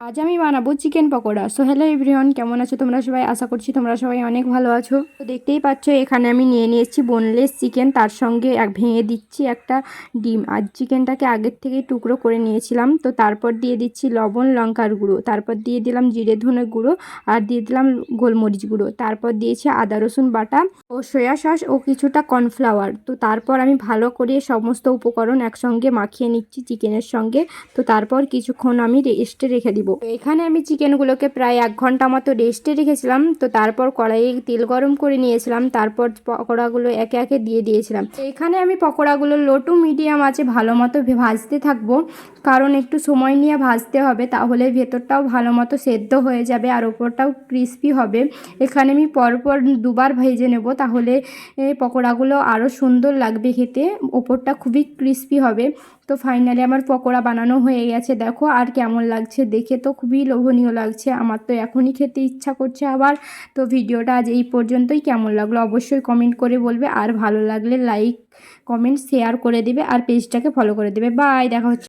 আজ আমি বানাবো chicken pakora. So hello everyone, কেমন আছো তোমরা সবাই? আশা করছি তোমরা সবাই অনেক ভালো আছো। তো দেখতেই পাচ্ছ এখানে আমি নিয়ে নিয়েছি বোনলেস চিকেন, তার সঙ্গে ভেঙে দিচ্ছি একটা ডিম। আর চিকেনটাকে আগের থেকেই টুকরো করে নিয়েছিলাম। তো তারপর দিয়ে দিচ্ছি লবণ, লঙ্কার গুঁড়ো, তারপর দিয়ে দিলাম জিরে ধনে গুঁড়ো, আর দিয়ে দিলাম গোলমরিচ গুঁড়ো, তারপর দিয়েছি আদা রসুন বাটা ও সয়া সস ও কিছুটা কর্নফ্লাওয়ার। তো তারপর আমি ভালো করে সমস্ত উপকরণ একসঙ্গে মাখিয়ে নিচ্ছি চিকেনের সঙ্গে। তো তারপর কিছুক্ষণ আমি রেস্টে রেখে দিব। তো এখানে আমি চিকেনগুলোকে প্রায় 1 ঘন্টা মতো রেস্টে রেখেছিলাম। তো তারপর কড়াইয়ে তেল গরম করে নিয়েছিলাম, তারপর পকোড়াগুলো একে একে দিয়ে দিয়েছিলাম। তো এখানে আমি পকোড়াগুলো লো টু মিডিয়াম আছে ভালো মতো ভাজতে থাকবো, কারণ একটু সময় নিয়ে ভাজতে হবে, তাহলে ভেতরটাও ভালো মতো সেদ্ধ হয়ে যাবে আর ওপরটাও ক্রিস্পি হবে। এখানে আমি পরপর দুবার ভেজে নেব, তাহলে পকোড়াগুলো আরও সুন্দর লাগবে খেতে, ওপরটা খুবই ক্রিস্পি হবে। তো ফাইনালি আমার পকোড়া বানানো হয়ে গেছে, দেখো আর কেমন লাগছে দেখে, তো খুবই লোভনীয় লাগছে। আমার তো এখনই খেতে ইচ্ছা করছে আবার। তো ভিডিওটা আজ এই পর্যন্তই। কেমন লাগলো অবশ্যই কমেন্ট করে বলবে, আর ভালো লাগলে লাইক কমেন্ট শেয়ার করে দেবে আর পেজটাকে ফলো করে দেবে। বাই, দেখা হচ্ছে।